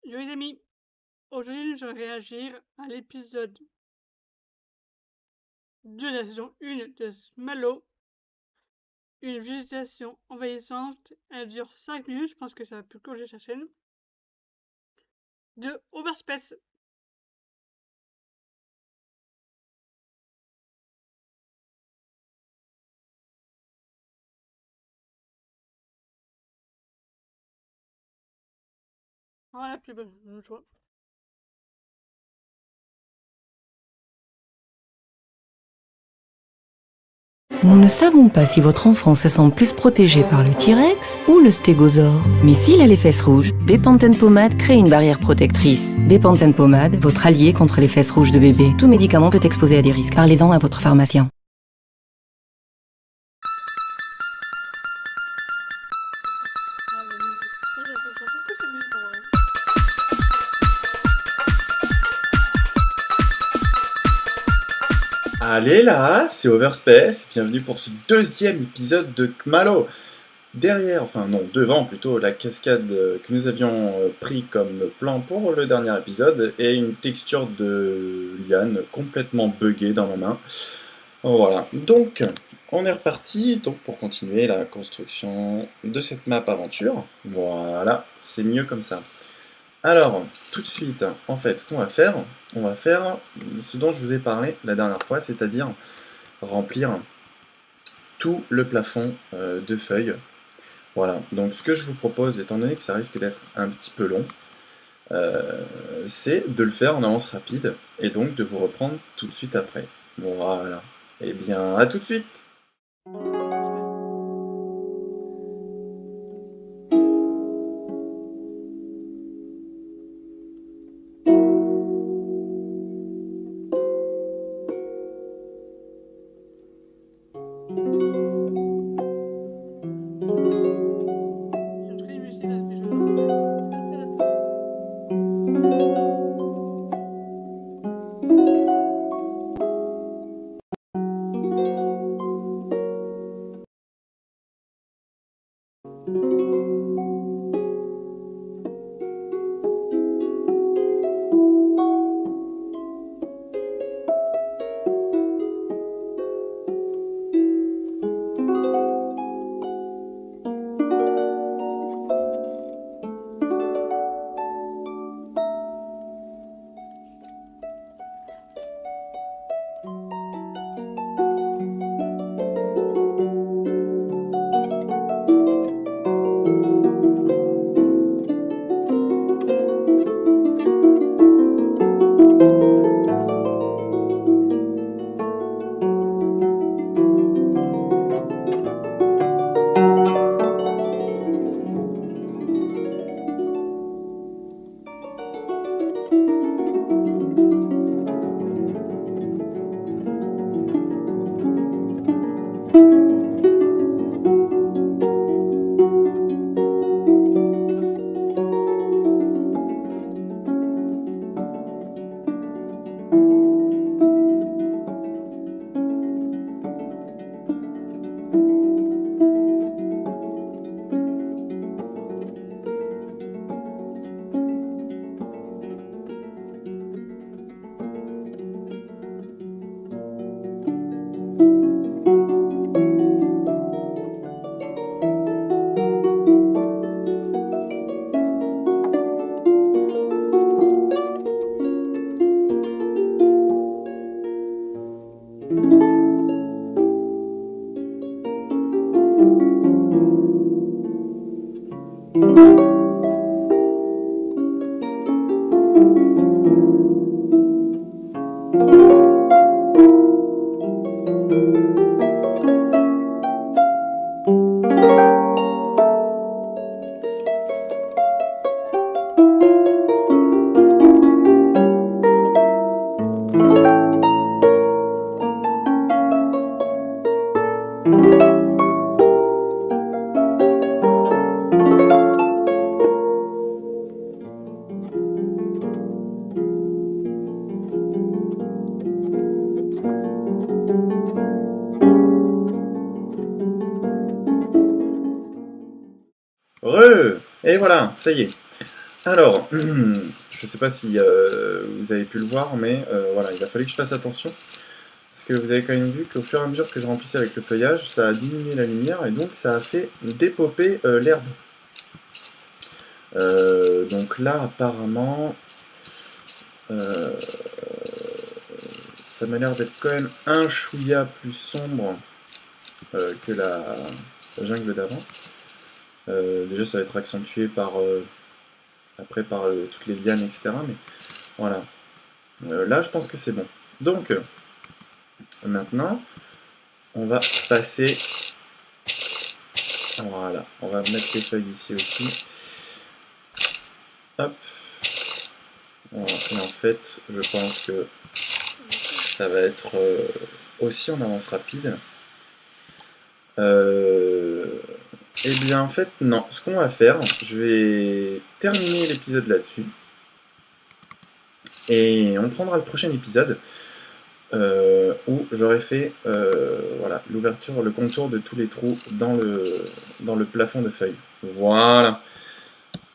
Yo les amis, aujourd'hui je vais réagir à l'épisode 2 de la saison 1 de Smallow, une végétation envahissante, elle dure 5 minutes, je pense que ça a pu clocher sa chaîne, de Overspace. Voilà, plus bonne choix. Nous ne savons pas si votre enfant se sent plus protégé par le T-Rex ou le stégosaure. Mais s'il a les fesses rouges, Bepanthen Pommade crée une barrière protectrice. Bepanthen Pommade, votre allié contre les fesses rouges de bébé. Tout médicament peut exposer à des risques. Parlez-en à votre pharmacien. Ah, la musique. J'entends que cette musique en vrai. Allez là, c'est Overspace, bienvenue pour ce deuxième épisode de Kmalo. Derrière, enfin non, devant plutôt, la cascade que nous avions pris comme plan pour le dernier épisode et une texture de liane complètement buggée dans ma main. Voilà, donc on est reparti donc pour continuer la construction de cette map aventure. Voilà, c'est mieux comme ça. Alors, tout de suite, en fait, ce qu'on va faire, on va faire ce dont je vous ai parlé la dernière fois, c'est-à-dire remplir tout le plafond de feuilles. Voilà, donc ce que je vous propose, étant donné que ça risque d'être un petit peu long, c'est de le faire en avance rapide, et donc de vous reprendre tout de suite après. Voilà, et bien à tout de suite. J'ai très réussi dans les jeux Overspace. C'est pas très rapide. Et voilà, ça y est. Alors, je sais pas si vous avez pu le voir, mais voilà, il a fallu que je fasse attention. Parce que vous avez quand même vu qu'au fur et à mesure que je remplissais avec le feuillage, ça a diminué la lumière et donc ça a fait dépoper l'herbe. Donc là, apparemment, ça m'a l'air d'être quand même un chouïa plus sombre que la jungle d'avant. Déjà, ça va être accentué par, après par toutes les lianes, etc. Mais voilà. Là, je pense que c'est bon. Donc, maintenant, on va passer... Voilà, on va mettre les feuilles ici aussi. Hop. Voilà. Et en fait, je pense que ça va être aussi en avance rapide. Eh bien, en fait, non. Ce qu'on va faire, je vais terminer l'épisode là-dessus. Et on prendra le prochain épisode où j'aurai fait voilà, l'ouverture, le contour de tous les trous dans le plafond de feuilles. Voilà.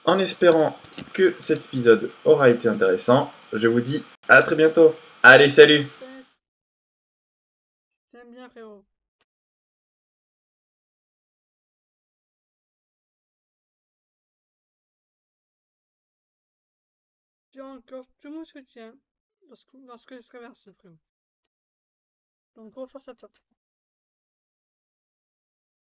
En espérant que cet épisode aura été intéressant, je vous dis à très bientôt. Allez, salut! J'aime bien, frérot. Tu as encore tout mon soutien lorsque je serai versé, frérot. Donc, gros force à toi.